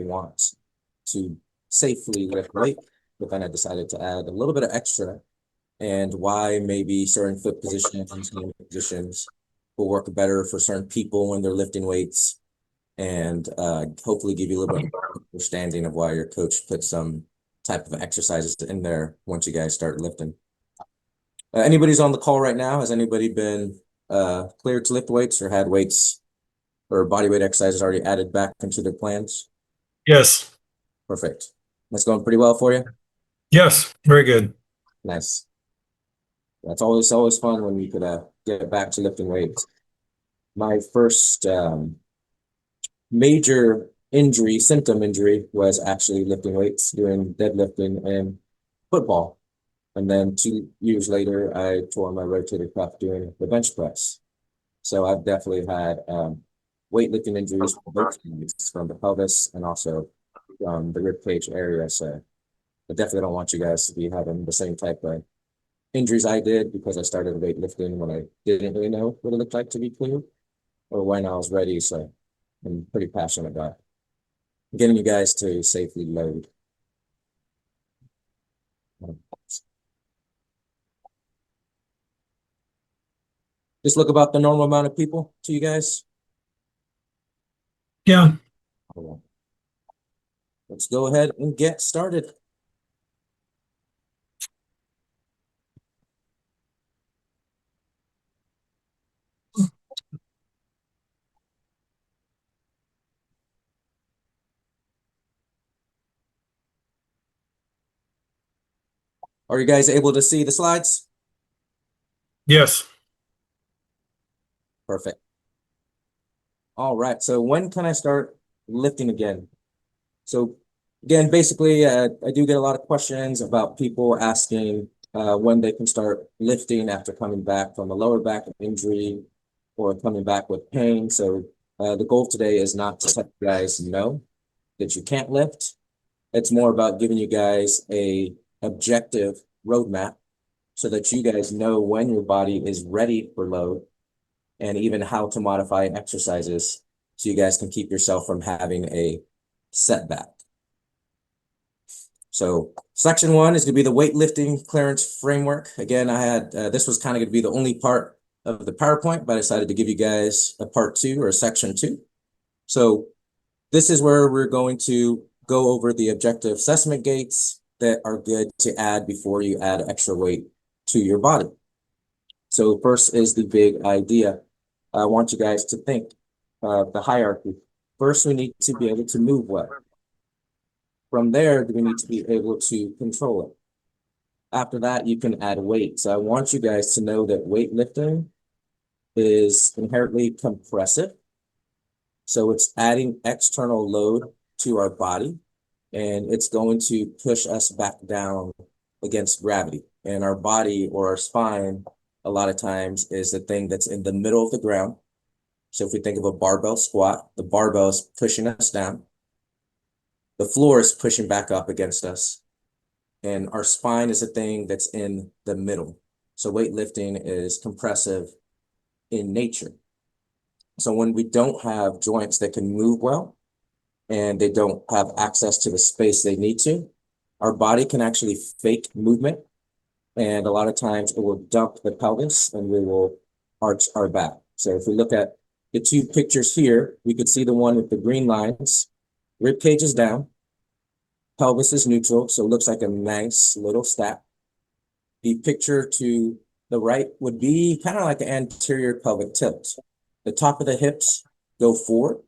want to safely lift weight, but then I decided to add a little bit of extra, and why maybe certain foot positions and hand positions will work better for certain people when they're lifting weights, and hopefully give you a little bit of understanding of why your coach put some type of exercises in there once you guys start lifting. Anybody's on the call right now? Has anybody been cleared to lift weights or had weights or body weight exercises already added back into their plans? Yes. Perfect. That's going pretty well for you? Yes. Very good. Nice. That's always fun when you could get back to lifting weights. My first major symptom injury, was actually lifting weights, doing deadlifting and football. And then 2 years later, I tore my rotator cuff doing the bench press. So I've definitely had weightlifting injuries from both sides, from the pelvis and also from the rib cage area. So I definitely don't want you guys to be having the same type of injuries I did, because I started weightlifting when I didn't really know what it looked like to be clean, or when I was ready. So I'm pretty passionate about getting you guys to safely load. Just look about the normal amount of people to you guys. Yeah. Let's go ahead and get started. Are you guys able to see the slides? Yes. Perfect. All right. So when can I start lifting again? So again, basically, I do get a lot of questions about people asking when they can start lifting after coming back from a lower back injury or coming back with pain. So the goal today is not to let you guys know that you can't lift. It's more about giving you guys a objective roadmap so that you guys know when your body is ready for load, and even how to modify exercises so you guys can keep yourself from having a setback. So section 1 is going to be the weightlifting clearance framework. Again, I had this was kind of going to be the only part of the PowerPoint, but I decided to give you guys a part 2, or a section 2. So this is where we're going to go over the objective assessment gates that are good to add before you add extra weight to your body. So first is the big idea. I want you guys to think of the hierarchy. First, we need to be able to move well. From there, we need to be able to control it. After that, you can add weight. So I want you guys to know that weightlifting is inherently compressive. So it's adding external load to our body, and it's going to push us back down against gravity. And our body, or our spine, a lot of times is the thing that's in the middle of the ground. So if we think of a barbell squat, the barbell is pushing us down. The floor is pushing back up against us. And our spine is a thing that's in the middle. So weightlifting is compressive in nature. So when we don't have joints that can move well, and they don't have access to the space they need to, our body can actually fake movement. And a lot of times it will dump the pelvis and we will arch our back. So if we look at the 2 pictures here, we could see the one with the green lines. Rib cage is down, pelvis is neutral, so it looks like a nice little stack. The picture to the right would be kind of like an anterior pelvic tilt. The top of the hips go forward.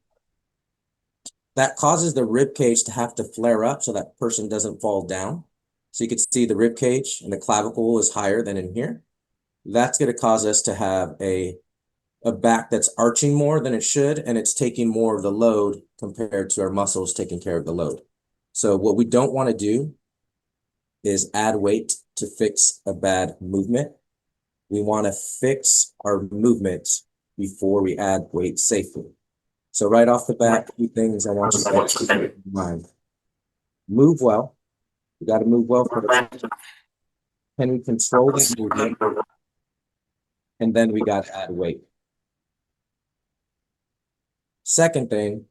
That causes the rib cage to have to flare up so that person doesn't fall down. So you can see the rib cage and the clavicle is higher than in here. That's going to cause us to have a back that's arching more than it should, and it's taking more of the load compared to our muscles taking care of the load. So what we don't want to do is add weight to fix a bad movement. We want to fix our movement before we add weight safely. So right off the bat, 2 things I want you to keep in mind. Move well. You got to move well first. Can we control this movement? And then we got to add weight. Second thing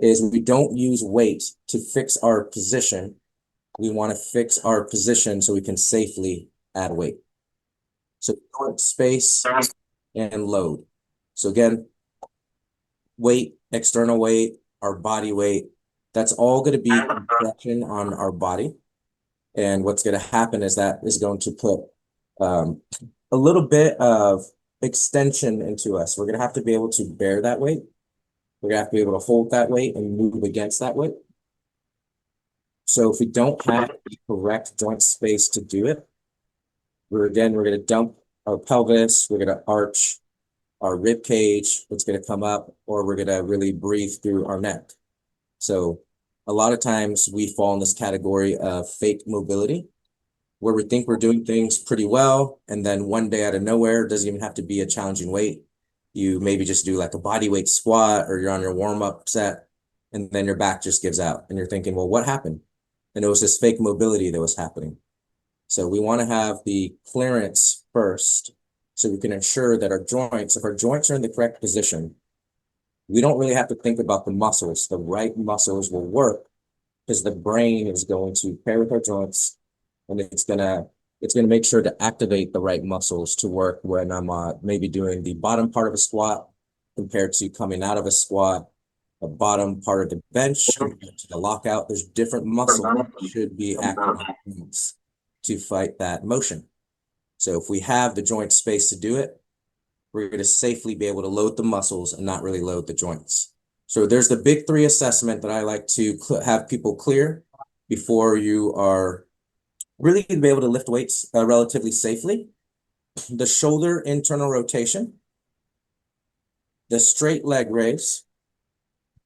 is we don't use weight to fix our position. We want to fix our position so we can safely add weight. So joint space and load. So again, weight, external weight, our body weight, that's all going to be compression on our body. And what's going to happen is that is going to put a little bit of extension into us. We're going to have to be able to bear that weight. We're going to have to be able to hold that weight and move against that weight. So if we don't have the correct joint space to do it, we're going to dump our pelvis, we're going to arch our rib cage, it's going to come up, or we're going to really breathe through our neck. So a lot of times we fall in this category of fake mobility, where we think we're doing things pretty well, and then one day out of nowhere, it doesn't even have to be a challenging weight. You maybe just do like a body weight squat, or you're on your warm-up set, and then your back just gives out, and you're thinking, well, what happened? And it was this fake mobility that was happening. So we want to have the clearance first, so we can ensure that our joints, if our joints are in the correct position, we don't really have to think about the muscles. The right muscles will work because the brain is going to pair with our joints, and it's gonna make sure to activate the right muscles to work when I'm maybe doing the bottom part of a squat compared to coming out of a squat, the bottom part of the bench compared to the lockout. There's different muscles that should be activated to fight that motion. So if we have the joint space to do it, we're going to safely be able to load the muscles and not really load the joints. So there's the big three assessment that I like to have people clear before you are really going to be able to lift weights relatively safely. The shoulder internal rotation, the straight leg raise.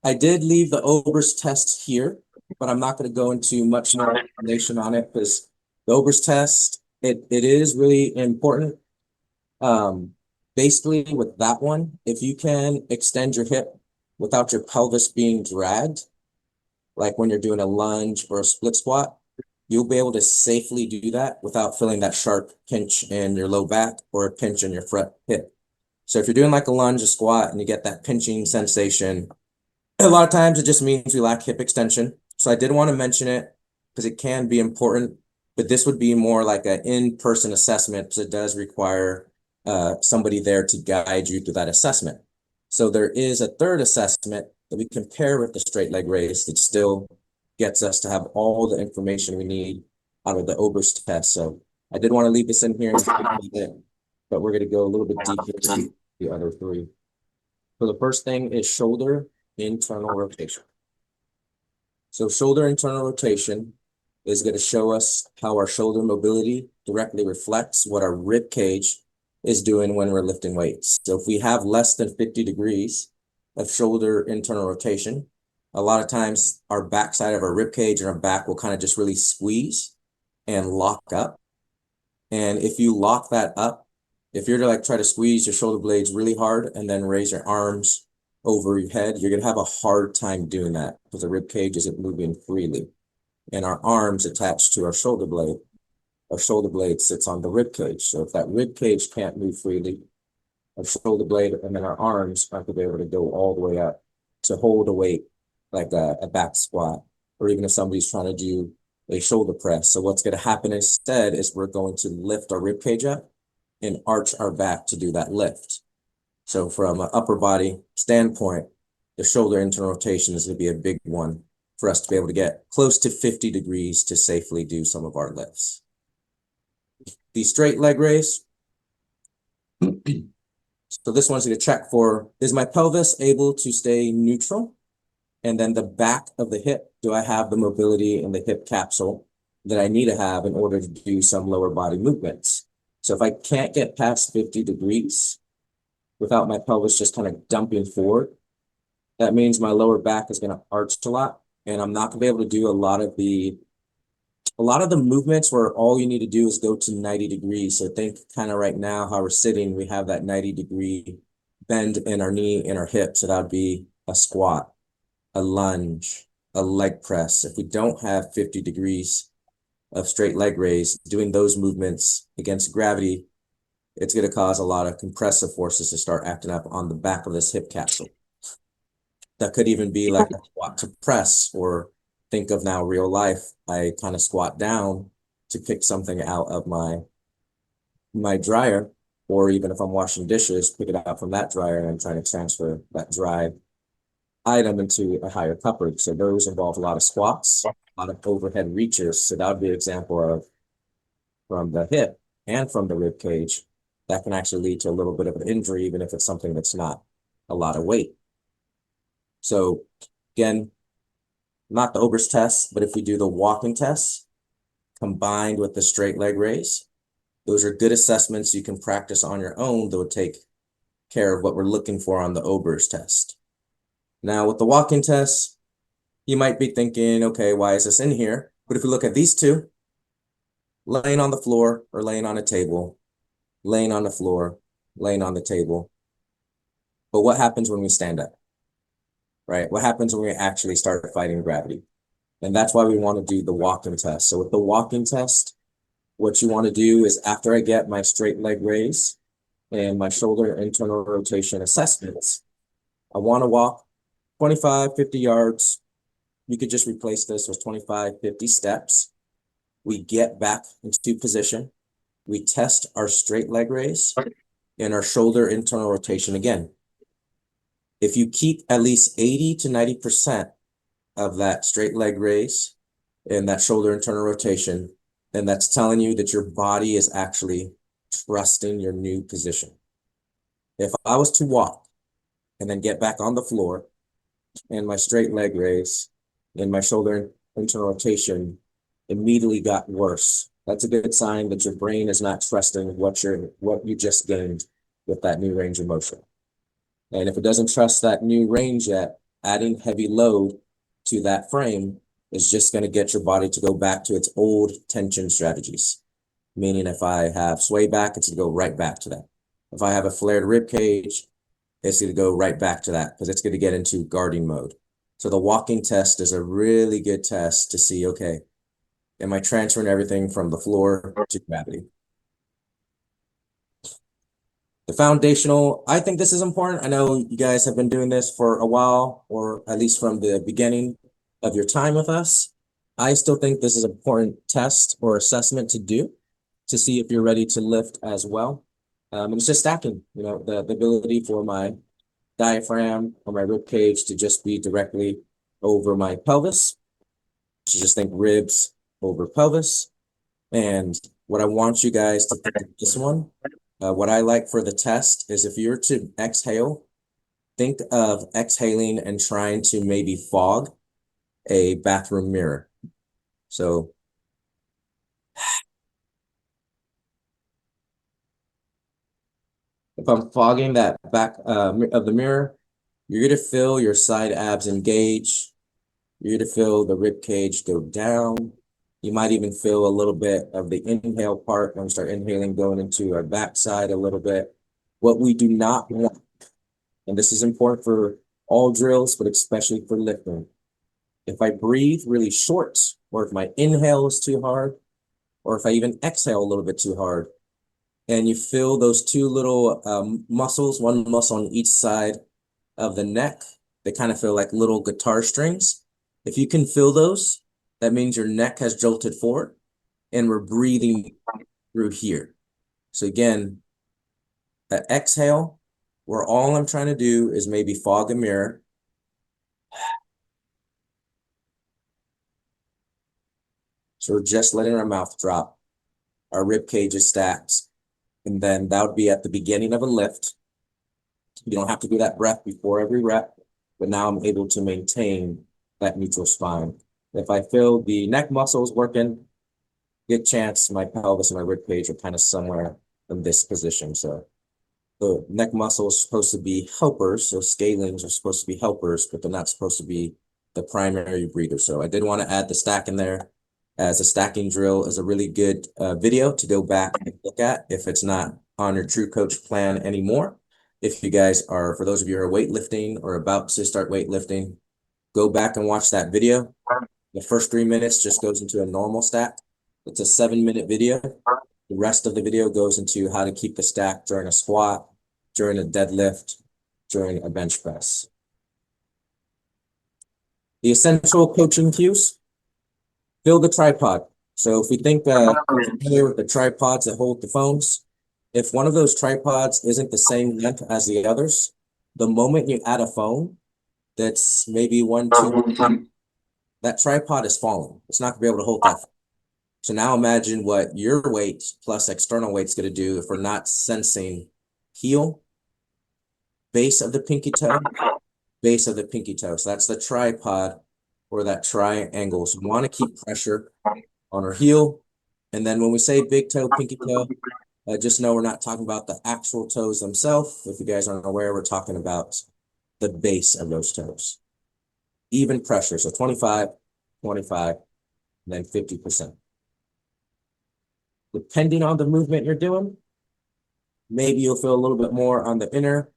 I did leave the Ober's test here, but I'm not going to go into much more information on it because the Ober's test, it is really important. Basically with that one, if you can extend your hip without your pelvis being dragged, like when you're doing a lunge or a split squat, you'll be able to safely do that without feeling that sharp pinch in your low back or a pinch in your front hip. So if you're doing like a lunge, a squat, and you get that pinching sensation, a lot of times it just means we lack hip extension. So I did want to mention it because it can be important, but this would be more like an in-person assessment because it does require somebody there to guide you through that assessment. So there is a third assessment that we compare with the straight leg raise that still gets us to have all the information we need out of the Ober's test. So I did want to leave this in here, but we're going to go a little bit deeper into the other three. So the first thing is shoulder internal rotation. So shoulder internal rotation is going to show us how our shoulder mobility directly reflects what our rib cage is doing when we're lifting weights. So if we have less than 50 degrees of shoulder internal rotation, a lot of times our backside of our rib cage and our back will kind of just really squeeze and lock up. And if you lock that up, if you're to like try to squeeze your shoulder blades really hard and then raise your arms over your head, you're going to have a hard time doing that because the rib cage isn't moving freely. And our arms attached to our shoulder blade sits on the rib cage. So if that rib cage can't move freely, our shoulder blade and then our arms aren't going to be able to go all the way up to hold a weight like a back squat, or even if somebody's trying to do a shoulder press. So what's going to happen instead is we're going to lift our rib cage up and arch our back to do that lift. So from an upper body standpoint, the shoulder internal rotation is going to be a big one for us to be able to get close to 50 degrees to safely do some of our lifts. The straight leg raise. So this one's going to check for, is my pelvis able to stay neutral? And then the back of the hip, do I have the mobility in the hip capsule that I need to have in order to do some lower body movements? So if I can't get past 50 degrees without my pelvis just kind of dumping forward, that means my lower back is going to arch a lot, and I'm not going to be able to do a lot of the movements where all you need to do is go to 90 degrees. So think kind of right now how we're sitting, we have that 90-degree bend in our knee and our hip. So that would be a squat, a lunge, a leg press. If we don't have 50 degrees of straight leg raise, doing those movements against gravity, it's going to cause a lot of compressive forces to start acting up on the back of this hip capsule. That could even be like a squat to press, or think of now real life. I kind of squat down to pick something out of my dryer, or even if I'm washing dishes, pick it out from that dryer and I'm trying to transfer that dry item into a higher cupboard. So those involve a lot of squats, a lot of overhead reaches. So that would be an example of from the hip and from the rib cage. That can actually lead to a little bit of an injury, even if it's something that's not a lot of weight. So again, not the Ober's test, but if we do the walking test combined with the straight leg raise, those are good assessments you can practice on your own that would take care of what we're looking for on the Ober's test. Now with the walking test, you might be thinking, okay, why is this in here? But if we look at these two, laying on the floor or laying on a table, laying on the floor, laying on the table. But what happens when we stand up, right? What happens when we actually start fighting gravity? And that's why we want to do the walking test. So with the walking test, what you want to do is after I get my straight leg raise and my shoulder internal rotation assessments, I want to walk 25, 50 yards. You could just replace this with 25, 50 steps. We get back into position. We test our straight leg raise and our shoulder internal rotation again. If you keep at least 80 to 90% of that straight leg raise and that shoulder internal rotation, then that's telling you that your body is actually trusting your new position. If I was to walk and then get back on the floor and my straight leg raise and my shoulder internal rotation immediately got worse, that's a good sign that your brain is not trusting what you just gained with that new range of motion. And if it doesn't trust that new range yet, adding heavy load to that frame is just going to get your body to go back to its old tension strategies. Meaning if I have sway back, it's going to go right back to that. If I have a flared rib cage, it's going to go right back to that because it's going to get into guarding mode. So the walking test is a really good test to see, okay, am I transferring everything from the floor to gravity? The foundational, I think this is important. I know you guys have been doing this for a while, or at least from the beginning of your time with us. I still think this is an important test or assessment to do to see if you're ready to lift as well. And it's just stacking, the ability for my diaphragm or my rib cage to just be directly over my pelvis. So just think ribs over pelvis. And what I want you guys to think of this one, what I like for the test is if you're to exhale, think of exhaling and trying to maybe fog a bathroom mirror. So if I'm fogging that back of the mirror, you're going to feel your side abs engage. You're going to feel the rib cage go down. You might even feel a little bit of the inhale part when we start inhaling, going into our backside a little bit. What we do not want, and this is important for all drills, but especially for lifting, if I breathe really short, or if my inhale is too hard, or if I even exhale a little bit too hard, and you feel those two little muscles, one muscle on each side of the neck, they kind of feel like little guitar strings. If you can feel those, that means your neck has jolted forward and we're breathing through here. So again, that exhale, where all I'm trying to do is maybe fog a mirror. So we're just letting our mouth drop. Our rib cage is stacked. And then that would be at the beginning of a lift. You don't have to do that breath before every rep, but now I'm able to maintain that neutral spine. If I feel the neck muscles working, good chance my pelvis and my rib cage are kind of somewhere in this position. So the neck muscle is supposed to be helpers. So scalings are supposed to be helpers, but they're not supposed to be the primary breather. So I did want to add the stack in there, as a stacking drill is a really good video to go back and look at if it's not on your True Coach plan anymore. If you guys are, for those of you who are weightlifting or about to start weightlifting, go back and watch that video. The first 3 minutes just goes into a normal stack. It's a 7-minute video. The rest of the video goes into how to keep the stack during a squat, during a deadlift, during a bench press. The essential coaching cues, fill the tripod. So if we think familiar with the tripods that hold the phones, if one of those tripods isn't the same length as the others, the moment you add a phone that's maybe 1, 2, that tripod is falling. It's not gonna be able to hold that. So now imagine what your weight plus external weight's gonna do if we're not sensing heel, base of the pinky toe, base of the pinky toe. So that's the tripod or that triangle. So we want to keep pressure on our heel. And then when we say big toe, pinky toe, just know we're not talking about the actual toes themselves. If you guys aren't aware, we're talking about the base of those toes. Even pressure. So 25, 25, and then 50%. Depending on the movement you're doing, maybe you'll feel a little bit more on the inner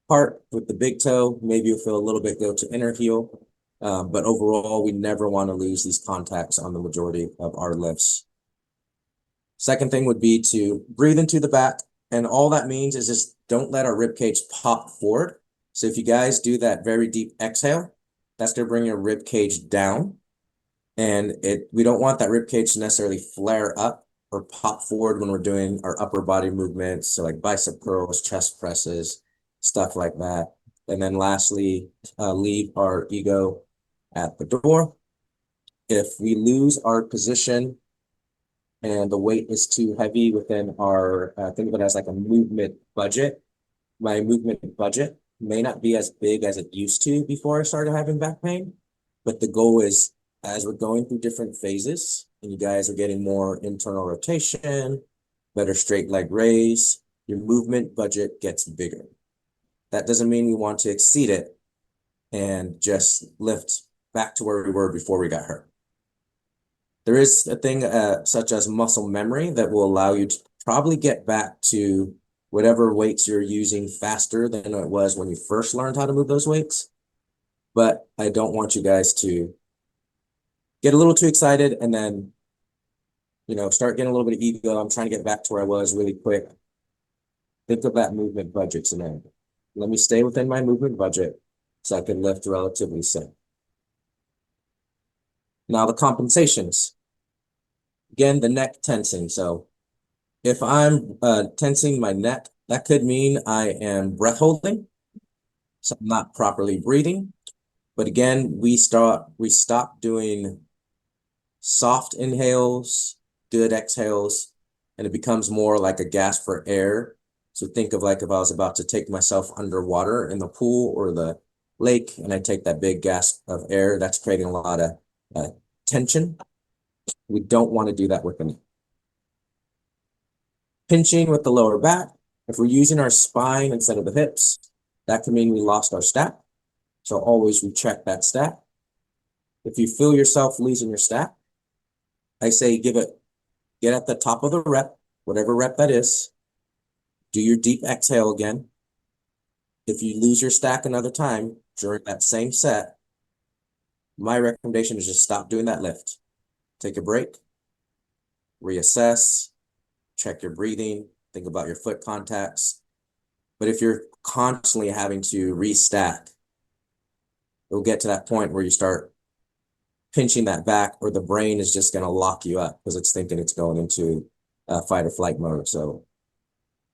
part with the big toe. Maybe you'll feel a little bit go to inner heel. But overall, we never want to lose these contacts on the majority of our lifts. Second thing would be to breathe into the back. And all that means is just don't let our rib cage pop forward. So if you guys do that very deep exhale, that's going to bring your rib cage down. And we don't want that rib cage to necessarily flare up or pop forward when we're doing our upper body movements. So like bicep curls, chest presses, stuff like that. And then lastly, leave our ego at the door. If we lose our position and the weight is too heavy within our, think of it as like a movement budget. My movement budget may not be as big as it used to before I started having back pain, but the goal is as we're going through different phases and you guys are getting more internal rotation, better straight leg raise, your movement budget gets bigger. That doesn't mean we want to exceed it and just lift back to where we were before we got hurt. There is a thing such as muscle memory that will allow you to probably get back to whatever weights you're using faster than it was when you first learned how to move those weights. But I don't want you guys to get a little too excited and then, start getting a little bit of ego. I'm trying to get back to where I was really quick. Think of that movement budget scenario. Let me stay within my movement budget so I can lift relatively safe. Now the compensations. Again, the neck tensing. So if I'm tensing my neck, that could mean I am breath holding. So I'm not properly breathing. But again, we stop doing soft inhales, good exhales, and it becomes more like a gasp for air. So think of like if I was about to take myself underwater in the pool or the lake, and I take that big gasp of air, that's creating a lot of tension. We don't want to do that with the knee. Pinching with the lower back. If we're using our spine instead of the hips, that can mean we lost our stack. So always recheck that stack. If you feel yourself losing your stack, I say get at the top of the rep, whatever rep that is. Do your deep exhale again. If you lose your stack another time during that same set, my recommendation is just stop doing that lift. Take a break, reassess, check your breathing, think about your foot contacts. But if you're constantly having to restack, it'll get to that point where you start pinching that back or the brain is just going to lock you up because it's thinking it's going into fight or flight mode. So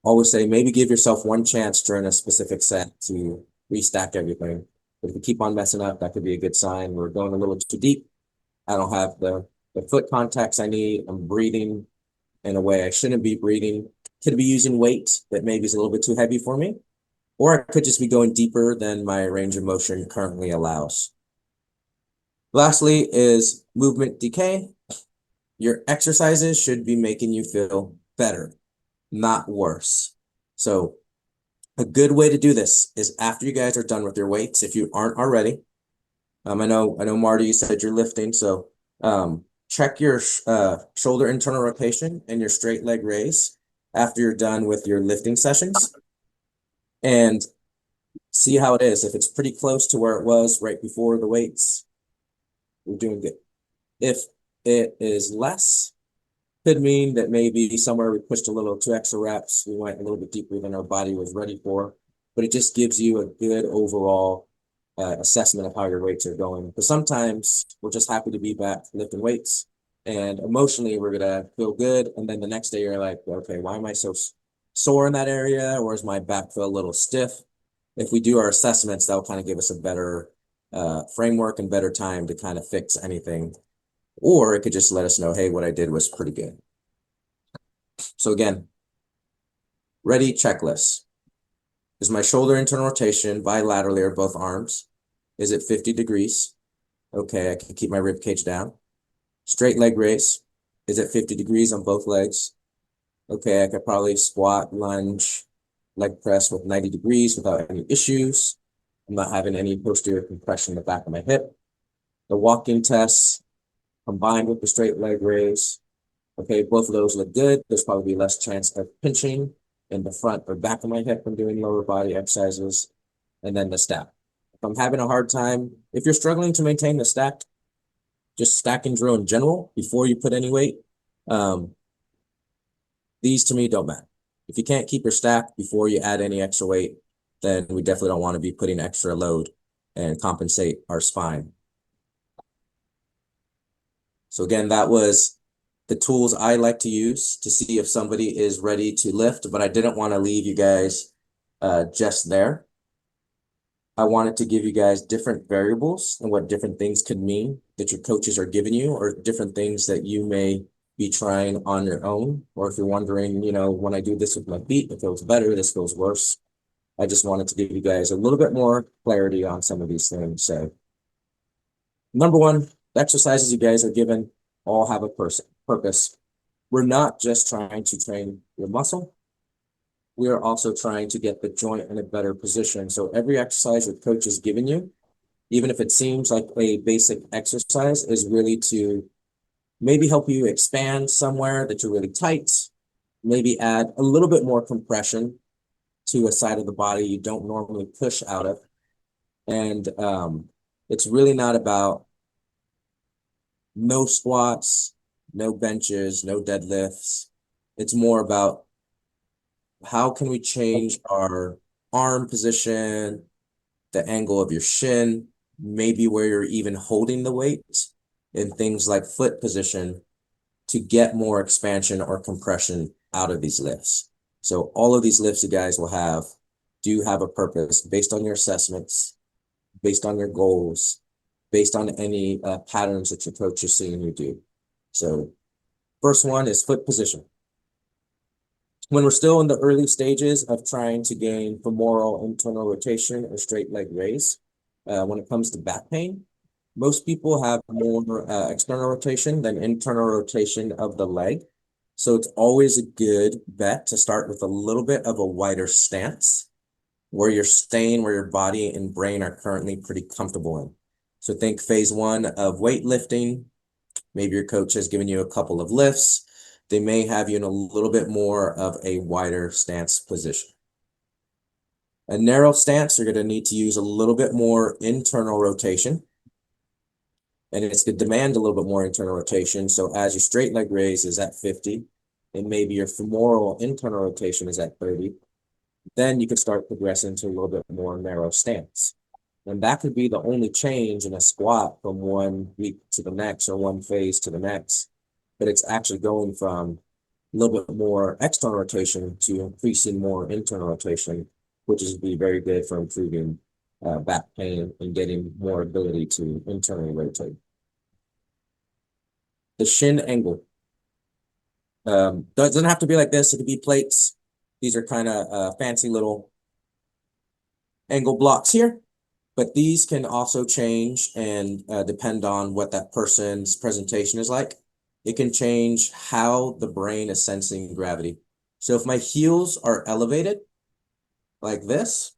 always say maybe give yourself one chance during a specific set to restack everything. But if you keep on messing up, that could be a good sign. We're going a little too deep. I don't have the foot contacts I need. I'm breathing in a way I shouldn't be breathing. Could be using weight that maybe is a little bit too heavy for me. Or I could just be going deeper than my range of motion currently allows. Lastly is movement decay. Your exercises should be making you feel better, not worse. So a good way to do this is after you guys are done with your weights, if you aren't already. I know Marty, you said you're lifting, so check your shoulder internal rotation and your straight leg raise after you're done with your lifting sessions and see how it is. If it's pretty close to where it was right before the weights, we're doing good. If it is less, could mean that maybe somewhere we pushed a little 2 extra reps, we went a little bit deeper than our body was ready for, but it just gives you a good overall assessment of how your weights are going. Because sometimes we're just happy to be back lifting weights, and emotionally we're gonna feel good, and then the next day you're like, okay, why am I so sore in that area, or is my back feel a little stiff? If we do our assessments, that'll kind of give us a better framework and better time to kind of fix anything, or it could just let us know, hey, what I did was pretty good. So again, ready, checklist. Is my shoulder internal rotation bilaterally or both arms? Is it 50 degrees? Okay, I can keep my rib cage down. Straight leg raise. Is it 50 degrees on both legs? Okay, I could probably squat, lunge, leg press with 90 degrees without any issues. I'm not having any posterior compression in the back of my hip. The walking test combined with the straight leg raise. Okay, both of those look good. There's probably less chance of pinching in the front or back of my hip from doing lower body exercises. And then the stack. If I'm having a hard time, if you're struggling to maintain the stack, just stack and drill in general before you put any weight, these to me don't matter. If you can't keep your stack before you add any extra weight, then we definitely don't want to be putting extra load and compensate our spine. So again, that was the tools I like to use to see if somebody is ready to lift, but I didn't want to leave you guys just there. I wanted to give you guys different variables and what different things could mean that your coaches are giving you, or different things that you may be trying on your own. Or if you're wondering, you know, when I do this with my feet, it feels better, this feels worse. I just wanted to give you guys a little bit more clarity on some of these things. So number one, the exercises you guys are given all have a purpose. We're not just trying to train your muscle. We are also trying to get the joint in a better position. So every exercise your coach is giving you, even if it seems like a basic exercise, is really to maybe help you expand somewhere that you're really tight, maybe add a little bit more compression to a side of the body you don't normally push out of. And it's really not about no squats, no benches, no deadlifts. It's more about how can we change our arm position, the angle of your shin, maybe where you're even holding the weight, and things like foot position to get more expansion or compression out of these lifts. So all of these lifts you guys will do have a purpose based on your assessments, based on your goals, based on any patterns that your coach is seeing you do. So first one is foot position. When we're still in the early stages of trying to gain femoral internal rotation or straight leg raise, when it comes to back pain, most people have more external rotation than internal rotation of the leg. So it's always a good bet to start with a little bit of a wider stance where you're staying where your body and brain are currently pretty comfortable in. So think phase one of weightlifting. Maybe your coach has given you a couple of lifts. They may have you in a little bit more of a wider stance position. A narrow stance, you're going to need to use a little bit more internal rotation. And it's going to demand a little bit more internal rotation. So as your straight leg raise is at 50, and maybe your femoral internal rotation is at 30, then you could start progressing to a little bit more narrow stance. And that could be the only change in a squat from one week to the next or one phase to the next. But it's actually going from a little bit more external rotation to increasing more internal rotation, which is be very good for improving back pain and getting more ability to internally rotate. The shin angle doesn't have to be like this. It could be plates. These are kind of fancy little angle blocks here, but these can also change and depend on what that person's presentation is like. It can change how the brain is sensing gravity. So if my heels are elevated like this,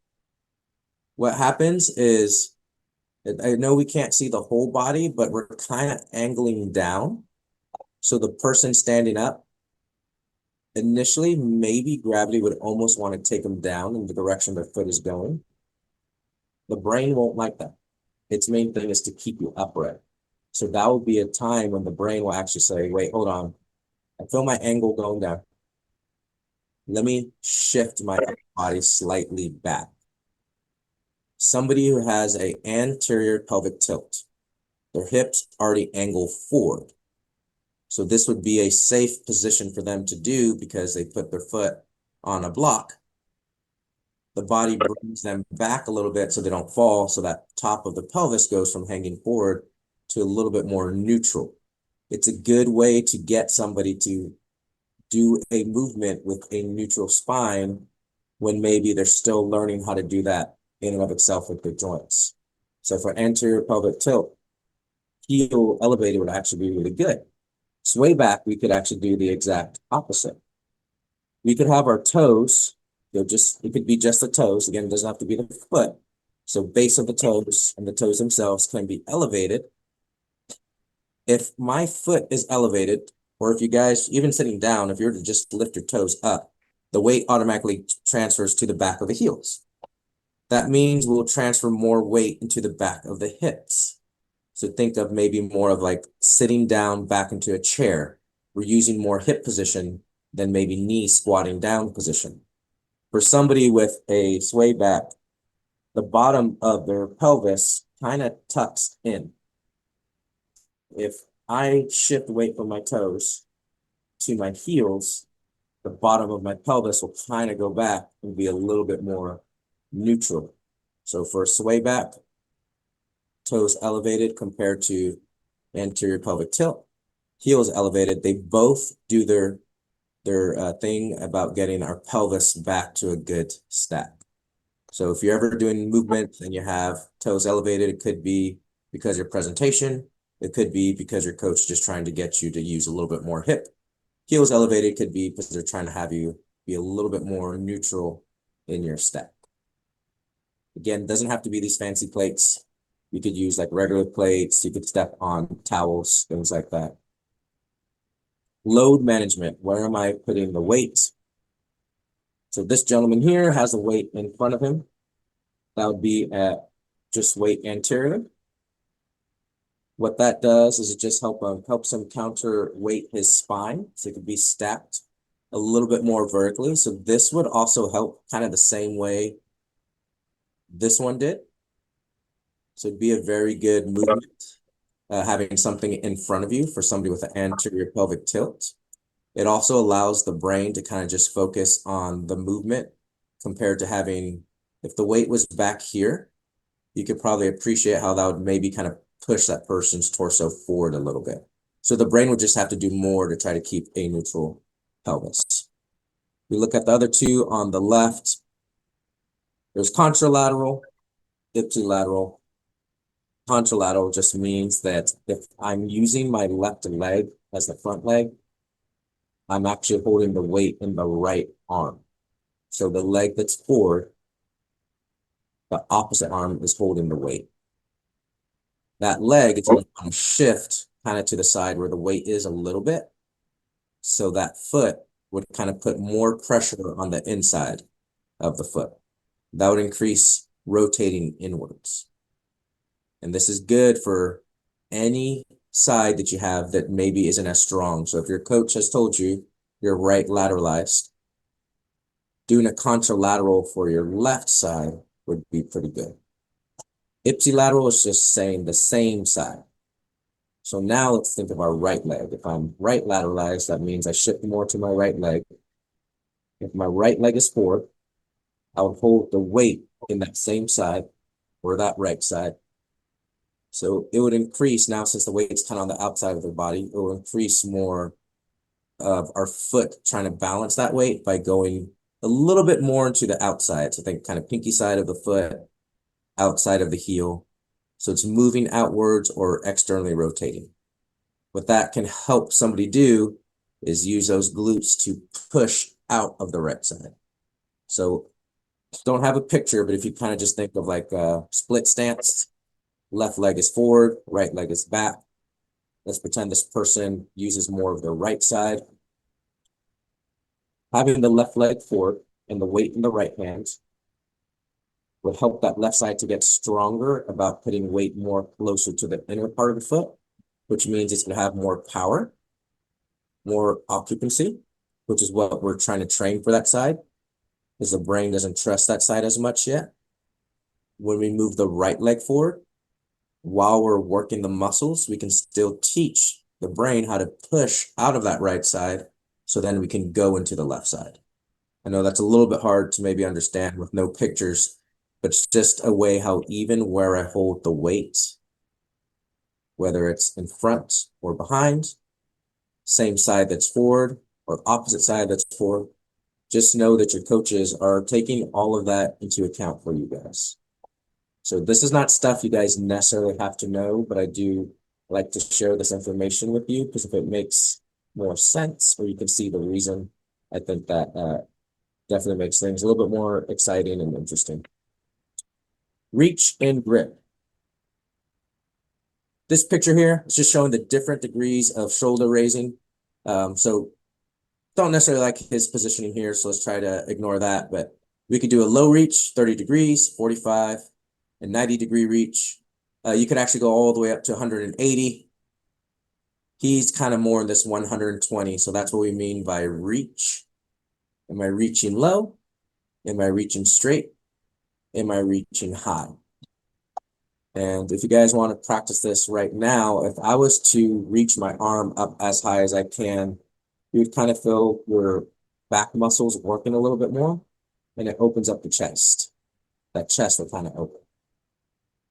what happens is, I know we can't see the whole body, but we're kind of angling down. So the person standing up, initially, maybe gravity would almost want to take them down in the direction their foot is going. The brain won't like that. Its main thing is to keep you upright. So that will be a time when the brain will actually say, wait, hold on. I feel my angle going down. Let me shift my body slightly back. somebody who has a anterior pelvic tilt, their hips already angle forward. So this would be a safe position for them to do because they put their foot on a block. The body brings them back a little bit so they don't fall, so that top of the pelvis goes from hanging forward to a little bit more neutral. It's a good way to get somebody to do a movement with a neutral spine when maybe they're still learning how to do that in and of itself with their joints. So for anterior pelvic tilt, heel elevated would actually be really good. Sway back, we could actually do the exact opposite. We could have our toes, it could be just the toes. Again, it doesn't have to be the foot. So base of the toes and the toes themselves can be elevated. If my foot is elevated, or if you guys, even sitting down, if you were to just lift your toes up, the weight automatically transfers to the back of the heels. That means we'll transfer more weight into the back of the hips. So think of maybe more of like sitting down back into a chair. We're using more hip position than maybe knee squatting down position. For somebody with a sway back, the bottom of their pelvis kind of tucks in. If I shift weight from my toes to my heels, the bottom of my pelvis will kind of go back and be a little bit more neutral. So for a sway back, toes elevated compared to anterior pelvic tilt, heels elevated. They both do their thing about getting our pelvis back to a good stack. So if you're ever doing movement and you have toes elevated, it could be because your presentation, it could be because your coach is just trying to get you to use a little bit more hip. Heels elevated could be because they're trying to have you be a little bit more neutral in your step. Again, it doesn't have to be these fancy plates. You could use like regular plates. You could step on towels, things like that. Load management. Where am I putting the weights? So this gentleman here has a weight in front of him. That would be at just weight anteriorly. What that does is it just helps him counterweight his spine, so it could be stacked a little bit more vertically. So this would also help kind of the same way this one did. So it'd be a very good movement, having something in front of you for somebody with an anterior pelvic tilt. It also allows the brain to kind of just focus on the movement compared to having, if the weight was back here, you could probably appreciate how that would maybe kind of push that person's torso forward a little bit. So the brain would just have to do more to try to keep a neutral pelvis. We look at the other two on the left. There's contralateral, ipsilateral. Contralateral just means that if I'm using my left leg as the front leg, I'm actually holding the weight in the right arm. So the leg that's forward, the opposite arm is holding the weight. That leg is going to shift kind of to the side where the weight is a little bit. So that foot would kind of put more pressure on the inside of the foot. That would increase rotating inwards. And this is good for any side that you have that maybe isn't as strong. So if your coach has told you you're right lateralized, doing a contralateral for your left side would be pretty good. Ipsilateral is just saying the same side. So now let's think of our right leg. If I'm right lateralized, that means I shift more to my right leg. If my right leg is forward, I would hold the weight in that same side or that right side. So it would increase now, since the weight's kind of on the outside of the body, it will increase more of our foot trying to balance that weight by going a little bit more into the outside. So think kind of pinky side of the foot, outside of the heel. So it's moving outwards or externally rotating. What that can help somebody do is use those glutes to push out of the right side. So don't have a picture, but if you kind of just think of like a split stance, left leg is forward, right leg is back. Let's pretend this person uses more of the right side. Having the left leg forward and the weight in the right hand would help that left side to get stronger about putting weight more closer to the inner part of the foot, which means it's going to have more power, more occupancy, which is what we're trying to train for that side, because the brain doesn't trust that side as much yet. when we move the right leg forward, while we're working the muscles, we can still teach the brain how to push out of that right side so then we can go into the left side. I know that's a little bit hard to maybe understand with no pictures, but it's just a way how even where I hold the weight, whether it's in front or behind, same side that's forward or opposite side that's forward, just know that your coaches are taking all of that into account for you guys. So this is not stuff you guys necessarily have to know, but I do like to share this information with you because if it makes more sense or you can see the reason, I think that definitely makes things a little bit more exciting and interesting. Reach and grip. This picture here is just showing the different degrees of shoulder raising. So don't necessarily like his positioning here, so let's try to ignore that. But we could do a low reach, 30 degrees, 45, and 90-degree reach. You could actually go all the way up to 180. He's kind of more in this 120, so that's what we mean by reach. Am I reaching low? Am I reaching straight? Am I reaching high? And if you guys want to practice this right now, if I was to reach my arm up as high as I can, you would kind of feel your back muscles working a little bit more, and it opens up the chest. That chest will kind of open.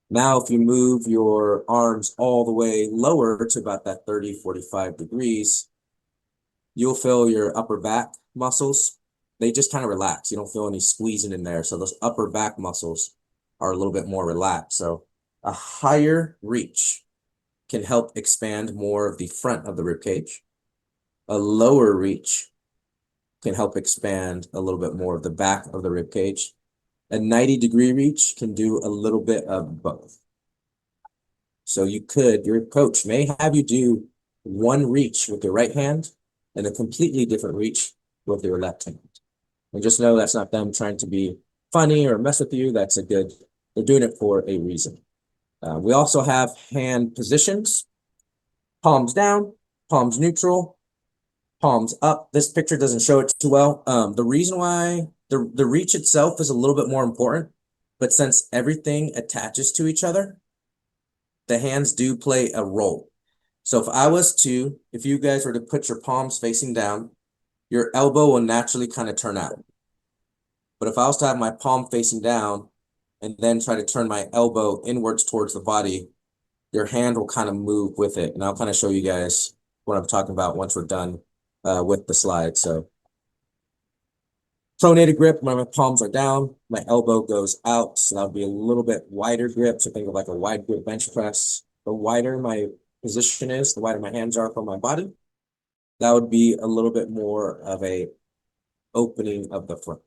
Now, if you move your arms all the way lower to about that 30, 45 degrees, you'll feel your upper back muscles. They just kind of relax. You don't feel any squeezing in there. So those upper back muscles are a little bit more relaxed. So a higher reach can help expand more of the front of the rib cage. A lower reach can help expand a little bit more of the back of the rib cage. A 90-degree reach can do a little bit of both. So your coach may have you do one reach with your right hand and a completely different reach with your left hand. And just know that's not them trying to be funny or mess with you. They're doing it for a reason. We also have hand positions, palms down, palms neutral, palms up. This picture doesn't show it too well. The reason why the reach itself is a little bit more important, but since everything attaches to each other, the hands do play a role. So if you guys were to put your palms facing down, your elbow will naturally kind of turn out. But if I was to have my palm facing down and then try to turn my elbow inwards towards the body, your hand will kind of move with it. And I'll kind of show you guys what I'm talking about once we're done with the slide. So pronated grip, when my palms are down, my elbow goes out. So that would be a little bit wider grip. So think of like a wide grip bench press. The wider my position is, the wider my hands are from my body, that would be a little bit more of a opening of the front.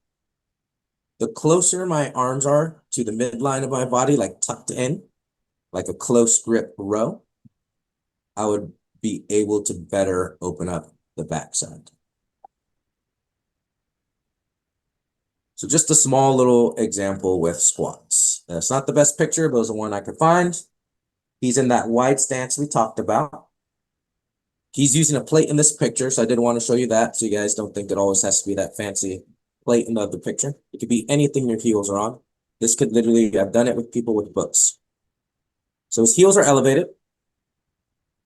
The closer my arms are to the midline of my body, like tucked in, like a close grip row, I would be able to better open up the backside. So just a small little example with squats. It's not the best picture, but it was the one I could find. He's in that wide stance we talked about. He's using a plate in this picture, so I did want to show you that so you guys don't think it always has to be that fancy plate in the other picture. It could be anything your heels are on. This could literally, I've done it with people with books. So his heels are elevated.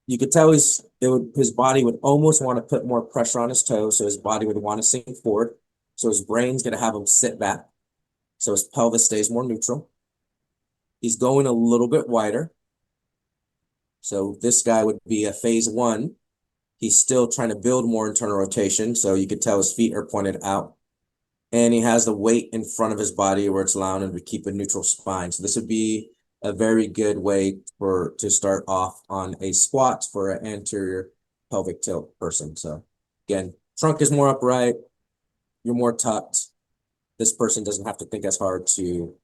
You could tell his body would almost want to put more pressure on his toes, so his body would want to sink forward. So his brain's going to have him sit back, so his pelvis stays more neutral. He's going a little bit wider. So this guy would be a phase one. He's still trying to build more internal rotation, so you could tell his feet are pointed out. And he has the weight in front of his body where it's allowing him to keep a neutral spine. So this would be a very good way to start off on a squat for an anterior pelvic tilt person. So again, trunk is more upright, you're more tucked. This person doesn't have to think as hard to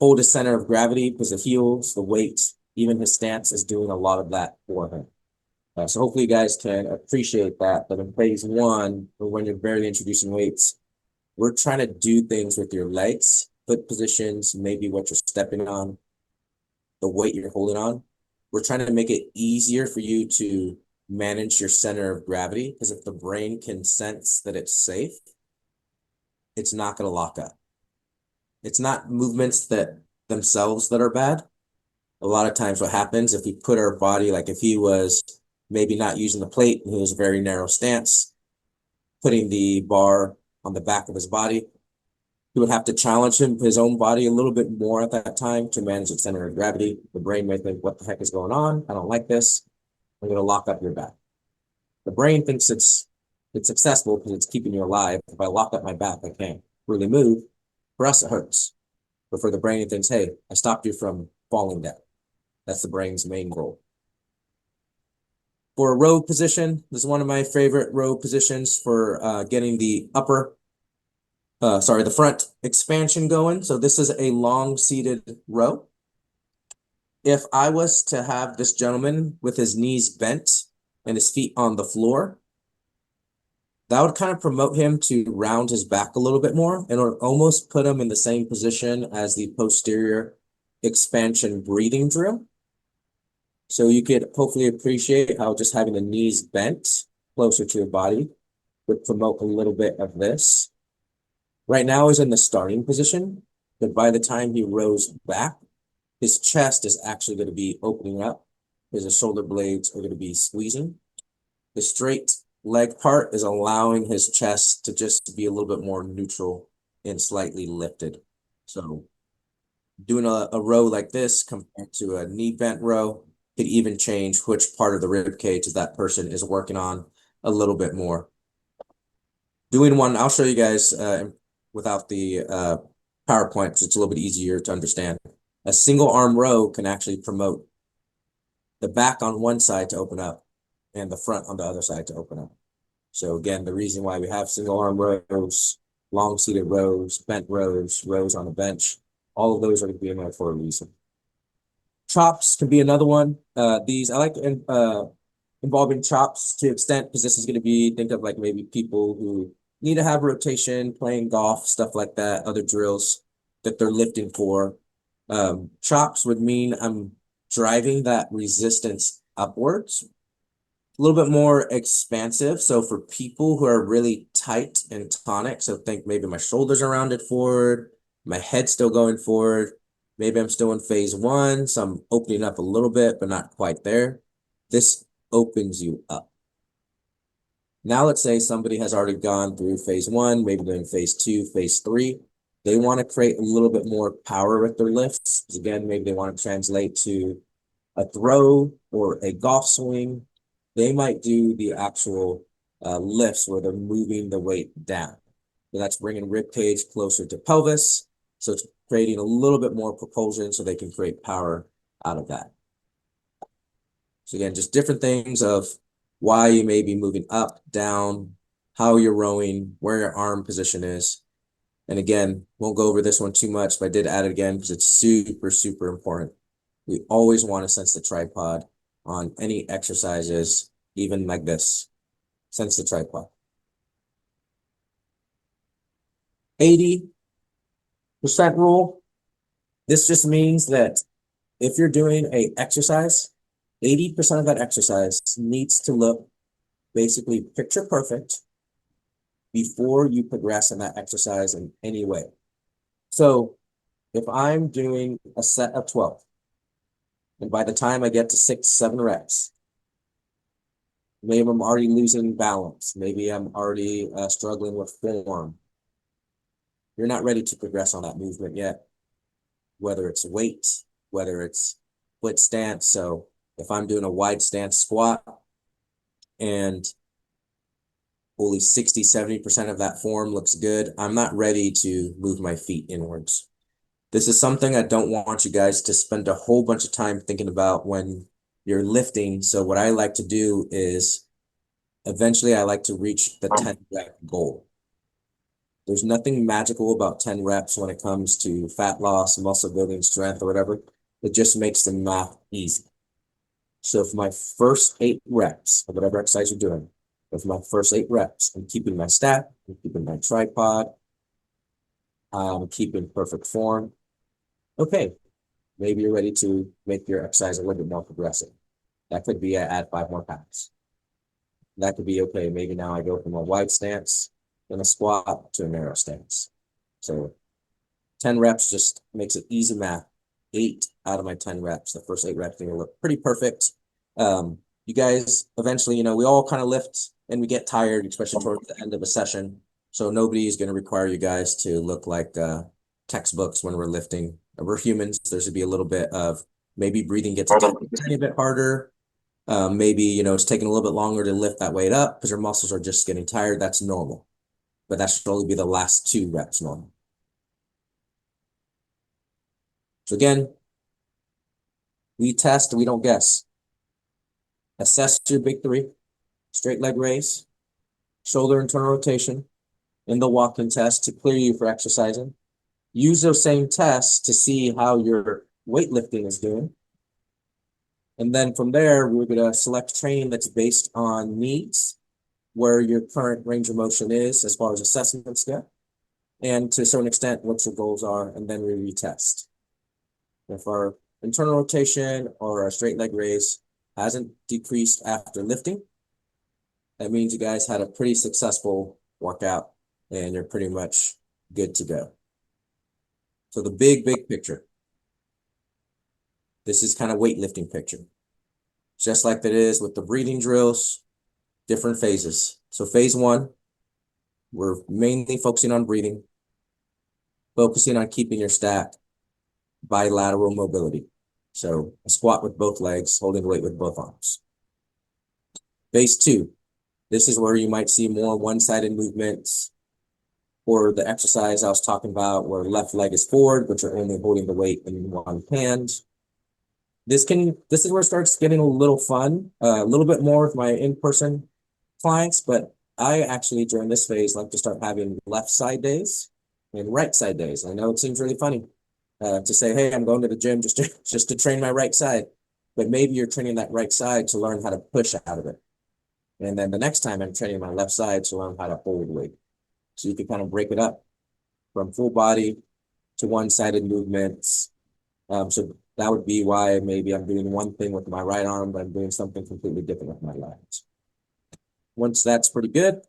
hold his center of gravity because the heels, the weight, even his stance is doing a lot of that for him. So hopefully you guys can appreciate that. But in phase one, or when you're barely introducing weights, we're trying to do things with your legs, foot positions, maybe what you're stepping on, the weight you're holding on. We're trying to make it easier for you to manage your center of gravity, because if the brain can sense that it's safe, it's not going to lock up. It's not movements that themselves that are bad. A lot of times what happens if we put our body, like if he was maybe not using the plate and he was a very narrow stance, putting the bar on the back of his body, he would have to challenge his own body a little bit more at that time to manage the center of gravity. The brain may think, what the heck is going on? I don't like this. I'm going to lock up your back. The brain thinks it's successful because it's keeping you alive. If I lock up my back, I can't really move. For us, it hurts. But for the brain, it thinks, hey, I stopped you from falling down. That's the brain's main goal. For a row position, this is one of my favorite row positions for getting the the front expansion going. So this is a long seated row. If I was to have this gentleman with his knees bent and his feet on the floor, that would kind of promote him to round his back a little bit more, and it would almost put him in the same position as the posterior expansion breathing drill. So you could hopefully appreciate how just having the knees bent closer to your body would promote a little bit of this. Right now he's in the starting position, but by the time he rows back, his chest is actually going to be opening up. His shoulder blades are going to be squeezing. The straight leg part is allowing his chest to just be a little bit more neutral and slightly lifted. So doing a row like this compared to a knee bent row could even change which part of the rib cage that person is working on a little bit more. Doing one, I'll show you guys without the PowerPoint, so it's a little bit easier to understand. A single arm row can actually promote the back on one side to open up and the front on the other side to open up. So again, the reason why we have single arm rows, long seated rows, bent rows, rows on the bench, all of those are going to be in there for a reason. Chops can be another one. These I like involving chops to extent because this is going to be, think of like maybe people who need to have rotation, playing golf, stuff like that, other drills that they're lifting for. Chops would mean I'm driving that resistance upwards, a little bit more expansive. So for people who are really tight and tonic, so think maybe my shoulders are rounded forward, my head's still going forward, maybe I'm still in phase one, so I'm opening up a little bit, but not quite there. This opens you up. Now let's say somebody has already gone through phase one, maybe they're in phase two, phase three. They want to create a little bit more power with their lifts. Again, maybe they want to translate to a throw or a golf swing. They might do the actual lifts where they're moving the weight down. So that's bringing rib cage closer to pelvis. So it's creating a little bit more propulsion so they can create power out of that. So again, just different things of why you may be moving up, down, how you're rowing, where your arm position is. And again, won't go over this one too much, but I did add it again because it's super, super important. We always want to sense the tripod on any exercises, even like this. Sense the tripod. 80% rule. This just means that if you're doing an exercise, 80% of that exercise needs to look basically picture perfect before you progress in that exercise in any way. So if I'm doing a set of 12, and by the time I get to 6, 7 reps, maybe I'm already losing balance. Maybe I'm already struggling with form. You're not ready to progress on that movement yet, whether it's weight, whether it's split stance. So if I'm doing a wide stance squat and only 60, 70% of that form looks good, I'm not ready to move my feet inwards. This is something I don't want you guys to spend a whole bunch of time thinking about when you're lifting. So what I like to do is eventually I like to reach the 10 rep goal. There's nothing magical about 10 reps when it comes to fat loss, muscle building, strength, or whatever. It just makes the math easy. So for my first 8 reps of whatever exercise you're doing, for my first 8 reps, I'm keeping my stat, I'm keeping my tripod, I'm keeping perfect form. Okay, maybe you're ready to make your exercise a little bit more progressive. That could be I add 5 more pounds. That could be, okay, maybe now I go from a wide stance in a squat to a narrow stance. So 10 reps just makes it easy math 8 out of my 10 reps. The first 8 reps are gonna look pretty perfect. You guys eventually, we all kind of lift and we get tired, especially towards the end of a session. So nobody is going to require you guys to look like textbooks when we're lifting. We're humans. There's going to be a little bit of maybe breathing gets a tiny bit harder. Maybe, it's taking a little bit longer to lift that weight up because your muscles are just getting tired. That's normal. But that should only be the last 2 reps normal. So again, we test, we don't guess. Assess your big 3, straight leg raise, shoulder internal rotation, and the walking test to clear you for exercising. Use those same tests to see how your weightlifting is doing. And then from there, we're going to select training that's based on needs, where your current range of motion is as far as assessments go, and to a certain extent, what your goals are, and then we retest. If our internal rotation or our straight leg raise hasn't decreased after lifting, that means you guys had a pretty successful workout and you're pretty much good to go. So the big picture. This is kind of weightlifting picture. Just like that is with the breathing drills, different phases. So phase 1, we're mainly focusing on breathing, focusing on keeping your stack bilateral mobility. So a squat with both legs, holding the weight with both arms. Phase 2, this is where you might see more one-sided movements, or the exercise I was talking about where left leg is forward, but you're only holding the weight in one hand. This is where it starts getting a little fun, a little bit more with my in-person clients, but I actually during this phase like to start having left side days and right side days. I know it seems really funny to say, hey, I'm going to the gym just to train my right side, but maybe you're training that right side to learn how to push out of it. And then the next time I'm training my left side to learn how to hold weight. So you can kind of break it up from full body to one-sided movements. So that would be why maybe I'm doing one thing with my right arm, but I'm doing something completely different with my left. Once that's pretty good,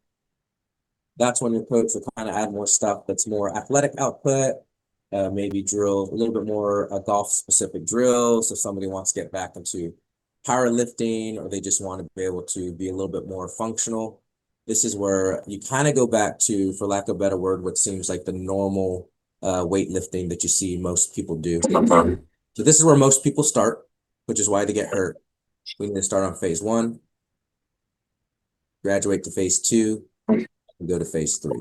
that's when your coach will kind of add more stuff that's more athletic output, maybe drill a little bit more golf-specific drills if somebody wants to get back into powerlifting or they just want to be able to be a little bit more functional. This is where you kind of go back to, for lack of a better word, what seems like the normal weightlifting that you see most people do. So this is where most people start, which is why they get hurt. We need to start on phase 1, graduate to phase 2, and go to phase 3.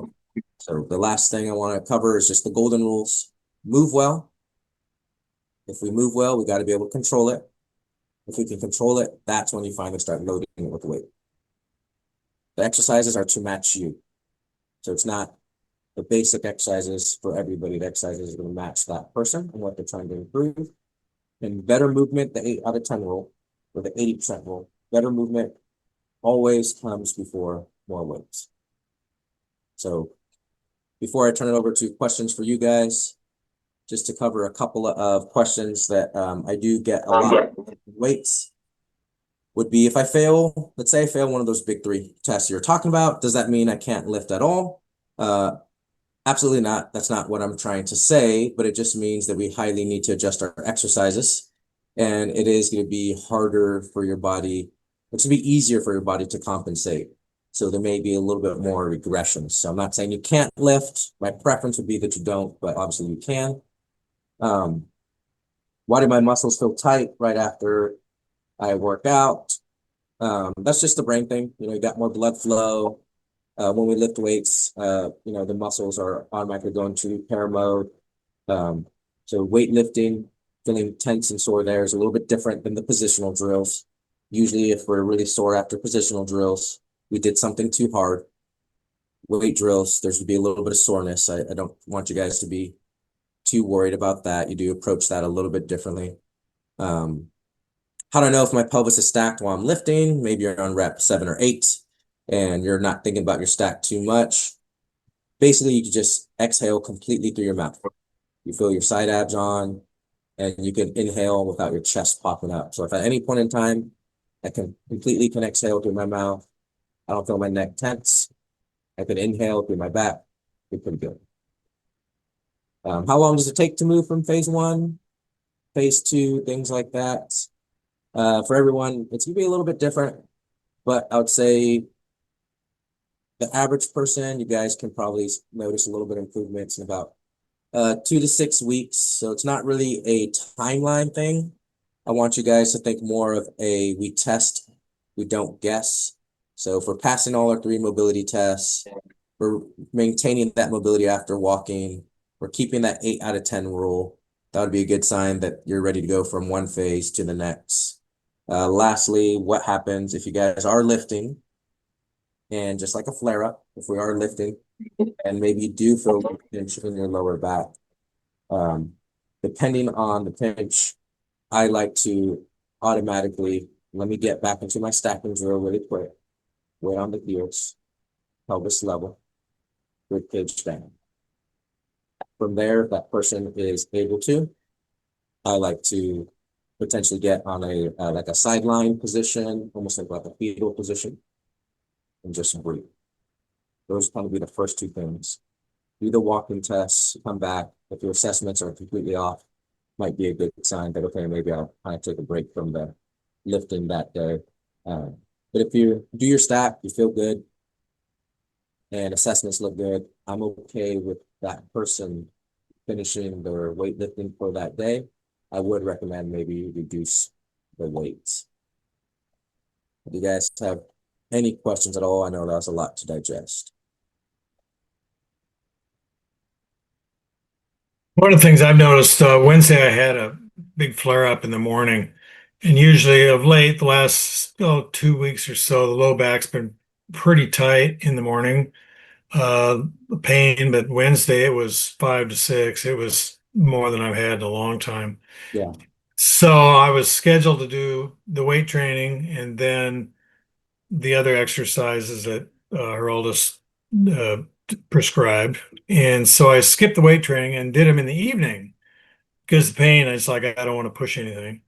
So the last thing I want to cover is just the golden rules. Move well. If we move well, we got to be able to control it. If we can control it, that's when you finally start loading it with weight. The exercises are to match you. So it's not the basic exercises for everybody. The exercises are going to match that person and what they're trying to improve. And better movement, the 8 out of 10 rule, or the 80% rule, better movement always comes before more weights. So before I turn it over to questions for you guys, just to cover a couple of questions that I do get a lot of weights would be if I fail, let's say I fail one of those big 3 tests you're talking about, does that mean I can't lift at all? Absolutely not. That's not what I'm trying to say, but it just means that we highly need to adjust our exercises. And it is going to be harder for your body. It's going to be easier for your body to compensate. So there may be a little bit more regression. So I'm not saying you can't lift. My preference would be that you don't, but obviously you can. Why do my muscles feel tight right after I work out? That's just the brain thing. You got more blood flow. When we lift weights, the muscles are automatically going to repair mode. So weightlifting, feeling tense and sore there is a little bit different than the positional drills. Usually if we're really sore after positional drills, we did something too hard. Weight drills, there's to be a little bit of soreness. I don't want you guys to be too worried about that. You do approach that a little bit differently. How do I know if my pelvis is stacked while I'm lifting? Maybe you're on rep 7 or 8 and you're not thinking about your stack too much. Basically, you can just exhale completely through your mouth. You feel your side abs on, and you can inhale without your chest popping up. So if at any point in time, I can exhale through my mouth, I don't feel my neck tense, I can inhale through my back, be pretty good. How long does it take to move from phase 1? phase two, things like that. For everyone, it's gonna be a little bit different, but I would say the average person, you guys can probably notice a little bit of improvements in about 2 to 6 weeks. So it's not really a timeline thing. I want you guys to think more of a we test, we don't guess. So if we're passing all our 3 mobility tests, we're maintaining that mobility after walking, we're keeping that 8 out of 10 rule. That would be a good sign that you're ready to go from one phase to the next. Lastly, what happens if you guys are lifting and just like a flare up, if we are lifting and maybe you do feel a pinch in your lower back, depending on the pinch, I like to automatically, let me get back into my stacking drill really quick, weight on the heels, pelvis level, rib cage down. From there, if that person is able to, I like to potentially get on a like a sideline position, almost like a fetal position, and just breathe. Those kind of be the first two things. Do the walking tests, come back. If your assessments are completely off, might be a good sign that, okay, maybe I'll kind of take a break from the lifting that day. But if you do your stack, you feel good, and assessments look good, I'm okay with that person finishing their weightlifting for that day. I would recommend maybe reduce the weights. Do you guys have any questions at all? I know that was a lot to digest. One of the things I've noticed, Wednesday I had a big flare up in the morning, and usually of late, the last 2 weeks or so, the low back's been pretty tight in the morning. The pain, but Wednesday it was 5 to 6. It was more than I've had in a long time. Yeah. So I was scheduled to do the weight training and then the other exercises that her oldest uh, prescribed. And so I skipped the weight training and did them in the evening because the pain, it's like I don't want to push anything.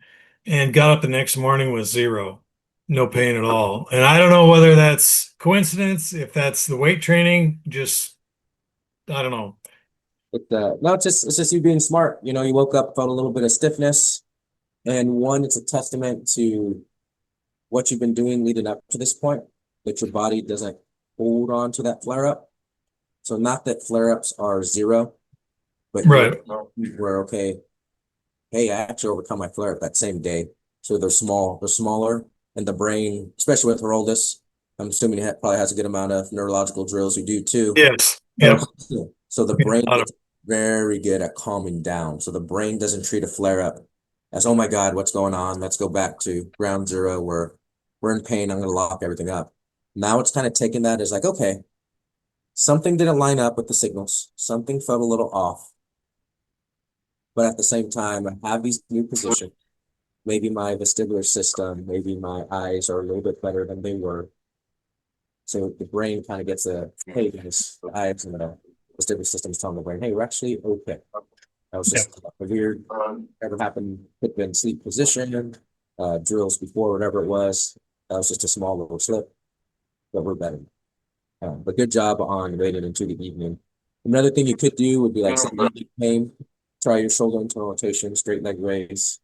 And got up the next morning with zero, no pain at all. And I don't know whether that's coincidence, if that's the weight training, just I don't know. No, it's just you being smart. You know, you woke up, felt a little bit of stiffness, and one, it's a testament to what you've been doing leading up to this point, that your body doesn't hold on to that flare up. So not that flare ups are zero, but Right. we're okay. Hey, I actually overcome my flare up that same day. So they're smaller, and the brain, especially with her oldest, I'm assuming he probably has a good amount of neurological drills. You do too. Yes. So, Yep. so the Yeah, brain a lot of- gets very good at calming down. So the brain doesn't treat a flare up as, oh my God, what's going on? Let's go back to ground zero. We're in pain. I'm going to lock everything up. Now it's kind of taking that as like, okay, something didn't line up with the signals. Something felt a little off. But at the same time, I have these new positions. Maybe my vestibular system, maybe my eyes are a little bit better than they were. So the brain kind of gets a, hey, guys, the eyes and the vestibular system's telling the brain, hey, we're actually okay. That was Yep. just a weird, ever happened, put in sleep position, drills before, whatever it was. That was just a small little slip, but we're better. But good job on waiting into the evening. Another thing you could do would be like some leg pain. Try your shoulder internal rotation, straight leg raise.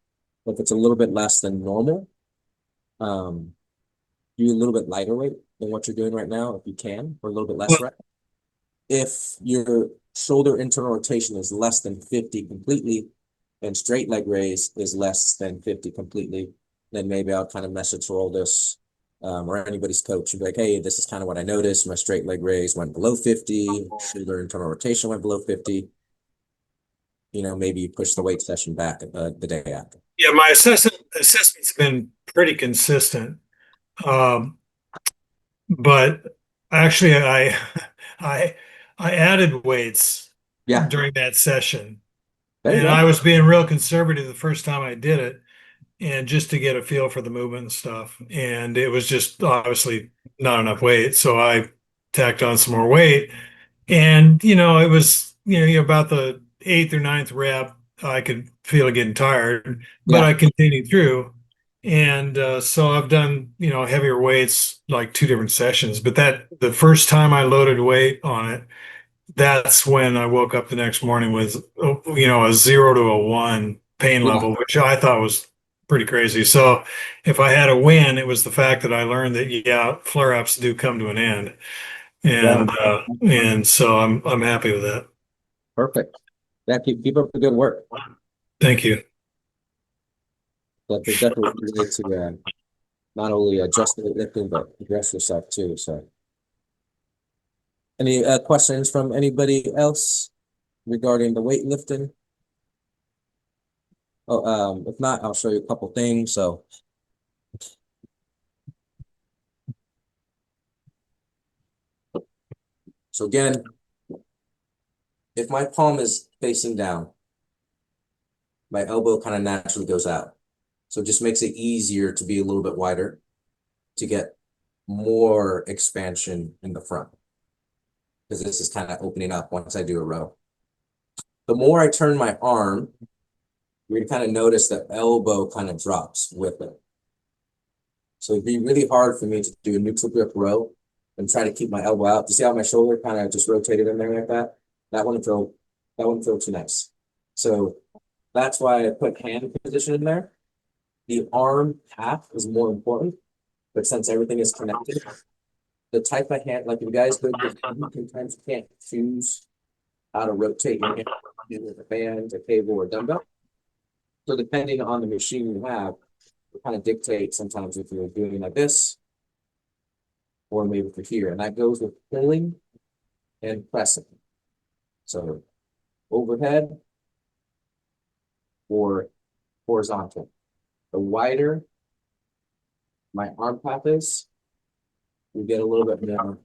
If it's a little bit less than normal, um, do a little bit lighter weight than what you're doing right now, if you can, or a little bit less rep. If your shoulder internal rotation is less than 50 completely, and straight leg raise is less than 50 completely, then maybe I'll kind of message roll this, or anybody's coach and be like, hey, this is kind of what I noticed. My straight leg raise went below 50, shoulder internal rotation went below 50. You know, maybe you push the weight session back the day after. Yeah, my assessment's been pretty consistent. Um, but actually I I added weights Yeah, during that session. there you And go. I was being real conservative the first time I did it, and just to get a feel for the movement and stuff. And it was just obviously not enough weight. So I tacked on some more weight. And, it was, about the eighth or ninth rep, I could feel it getting tired, but Yeah. I continued through. And so I've done, heavier weights like two different sessions. But the first time I loaded weight on it, that's when I woke up the next morning with, a 0 to a 1 pain Yeah, level, which I thought was pretty crazy. So if I had a win, it was the fact that I learned that yeah, flare-ups do come to an end, yeah, and so I'm happy with that. perfect. Yeah, keep up the good work. Thank you. But there's definitely a way to not only adjust the lifting, but progress yourself too. So, any questions from anybody else regarding the weightlifting? Oh, if not, I'll show you a couple things. So again, if my palm is facing down, my elbow kind of naturally goes out. So it just makes it easier to be a little bit wider to get more expansion in the front because this is kind of opening up once I do a row. The more I turn my arm, you're gonna kind of notice that elbow kind of drops with it. So it'd be really hard for me to do a neutral grip row and try to keep my elbow out. You see how my shoulder kind of just rotated in there like that? That wouldn't feel too nice. So that's why I put hand position in there. The arm path is more important, but since everything is connected, the type of hand, like you guys go with, sometimes you can't choose how to rotate your hand with a band, a cable, or dumbbell. So depending on the machine you have, it kind of dictates sometimes if you're doing like this or maybe for here. And that goes with pulling and pressing. So overhead or horizontal. The wider my arm path is, you get a little bit more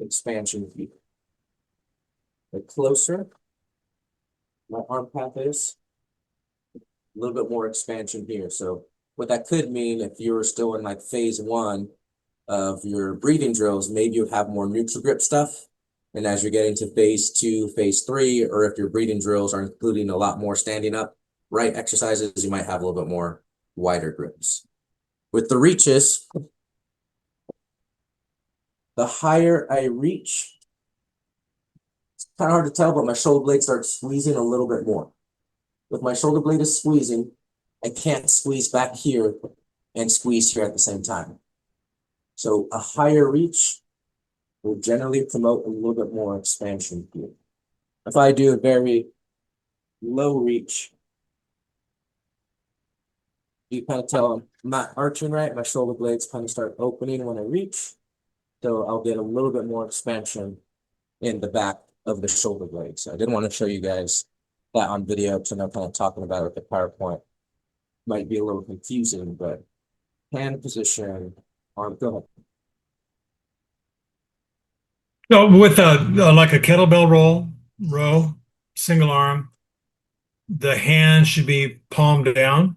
expansion here. The closer my arm path is, a little bit more expansion here. So what that could mean if you were still in like phase one of your breathing drills, maybe you have more neutral grip stuff. And as you're getting to phase two, phase three, or if your breathing drills are including a lot more standing up, right exercises, you might have a little bit more wider grips. With the reaches, the higher I reach, it's kind of hard to tell, but my shoulder blade starts squeezing a little bit more. If my shoulder blade is squeezing, I can't squeeze back here and squeeze here at the same time. So a higher reach will generally promote a little bit more expansion here. If I do a very low reach, you kind of tell I'm not arching right. My shoulder blades kind of start opening when I reach. So I'll get a little bit more expansion in the back of the shoulder blade. So I did want to show you guys that on video because I know kind of talking about it with the PowerPoint might be a little confusing, but hand position, arm, go ahead. No, with like a kettlebell row, single arm, the hand should be palm down.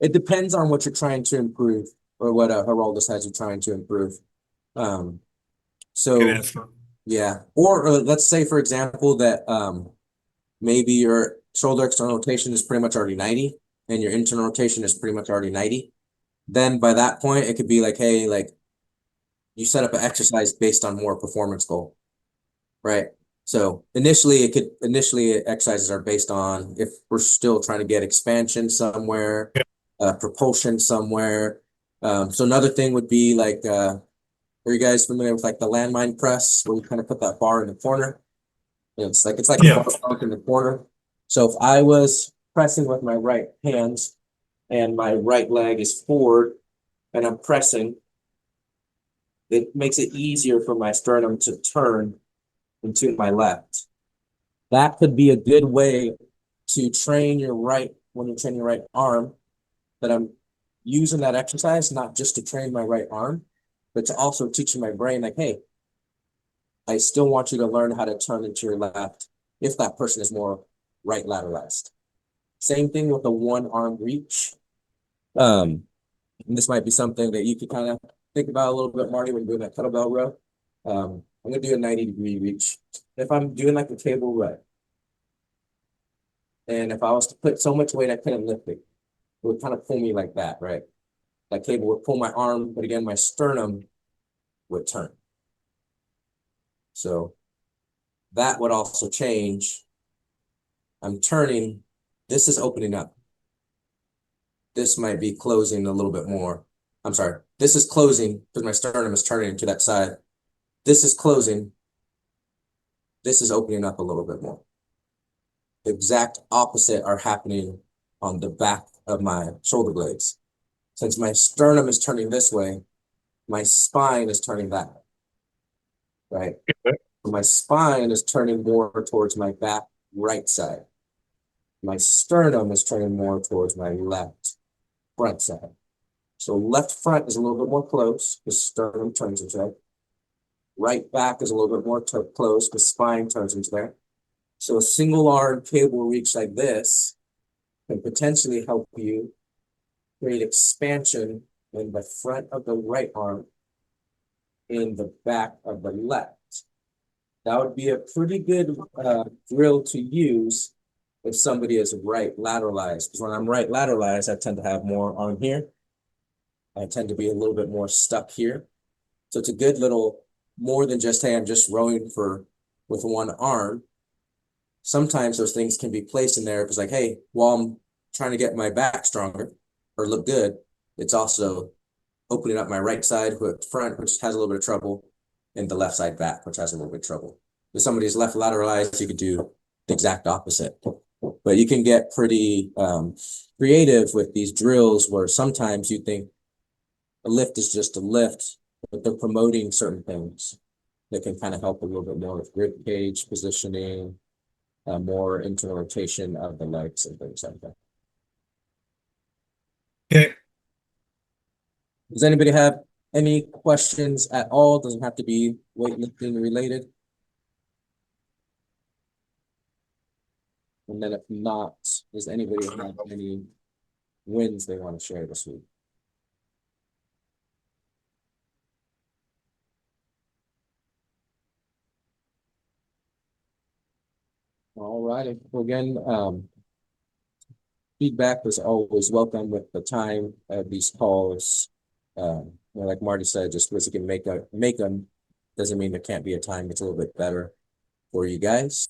It depends on what you're trying to improve or what Geraldus has you trying to improve. Um, Good so answer. yeah, or let's say for example that maybe your shoulder external rotation is pretty much already 90 and your internal rotation is pretty much already 90. Then by that point, it could be like, hey, like you set up an exercise based on more performance goal, right? So initially exercises are based on if we're still trying to get expansion somewhere, propulsion somewhere. So another thing would be like, are you guys familiar with like the landmine press where you kind of put that bar in the corner? It's like a Yeah. bar stuck in the corner. So if I was pressing with my right hands and my right leg is forward and I'm pressing, it makes it easier for my sternum to turn into my left. That could be a good way to train your right when you train your right arm. That I'm using that exercise not just to train my right arm, but to also teaching my brain like, hey, I still want you to learn how to turn into your left if that person is more right lateralized. Same thing with the one arm reach. And this might be something that you could kind of think about a little bit, Marty, when doing that kettlebell row. I'm gonna do a 90-degree reach. If I'm doing like a cable row, and if I was to put so much weight I couldn't lift it, it would kind of pull me like that, right? That cable would pull my arm, but again, my sternum would turn. So that would also change. I'm turning, this is opening up. this might be closing a little bit more. I'm sorry, this is closing because my sternum is turning to that side. This is closing. This is opening up a little bit more. The exact opposite are happening on the back of my shoulder blades. Since my sternum is turning this way, my spine is turning that way, right? My spine is turning more towards my back right side. My sternum is turning more towards my left front side. So left front is a little bit more close, the sternum turns into there. Right back is a little bit more close, the spine turns into there. So a single arm cable reach like this can potentially help you create expansion in the front of the right arm, in the back of the left. That would be a pretty good drill to use if somebody is right lateralized. Because when I'm right lateralized, I tend to have more arm here. I tend to be a little bit more stuck here. So it's a good little, more than just, hey, I'm just rowing with one arm. Sometimes those things can be placed in there because like, hey, while I'm trying to get my back stronger or look good, it's also opening up my right side front, which has a little bit of trouble, and the left side back, which has a little bit of trouble. If somebody's left lateralized, you could do the exact opposite. But you can get pretty creative with these drills where sometimes you think a lift is just a lift, but they're promoting certain things that can kind of help a little bit more with rib cage positioning, more internal rotation of the legs and things like that. Okay. Does anybody have any questions at all? Doesn't have to be weightlifting related. And then if not, does anybody have any wins they want to share this week? All righty. Well, again, feedback is always welcome with the time of these calls. Like Marty said, just because you can make them doesn't mean there can't be a time that's a little bit better for you guys.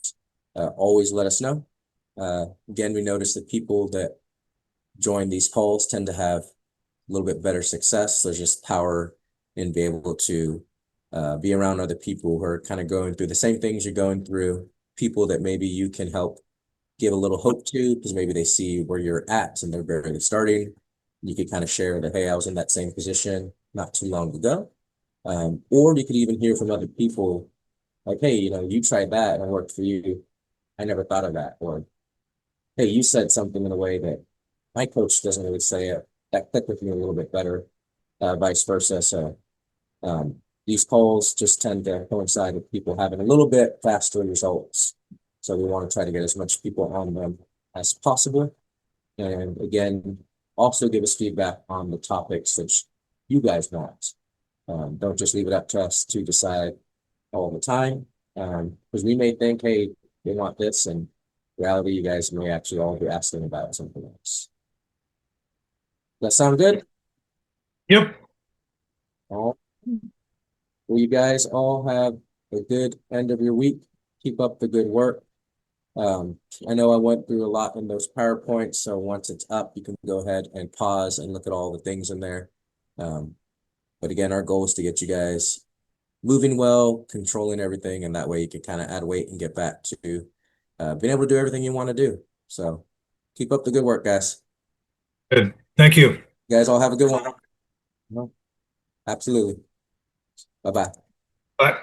Always let us know. Again, we notice that people that join these calls tend to have a little bit better success. There's just power in being able to be around other people who are kind of going through the same things you're going through, people that maybe you can help give a little hope to because maybe they see where you're at and they're barely starting. You could kind of share that, hey, I was in that same position not too long ago. Or you could even hear from other people like, hey, you tried that and it worked for you. I never thought of that. Or, hey, you said something in a way that my coach doesn't really say it. That clicked with me a little bit better, vice versa. So these calls just tend to coincide with people having a little bit faster results. So we want to try to get as much people on them as possible. And again, also give us feedback on the topics that you guys want. Don't just leave it up to us to decide all the time. Because we may think, hey, they want this, and in reality, you guys may actually all be asking about something else. Does that sound good? Yep. All. Well, you guys all have a good end of your week. Keep up the good work. I know I went through a lot in those PowerPoints, so once it's up, you can go ahead and pause and look at all the things in there. But again, our goal is to get you guys moving well, controlling everything, and that way you can kind of add weight and get back to being able to do everything you want to do. So keep up the good work, guys. Good. Thank you. You guys all have a good one. Absolutely. Bye-bye. Bye.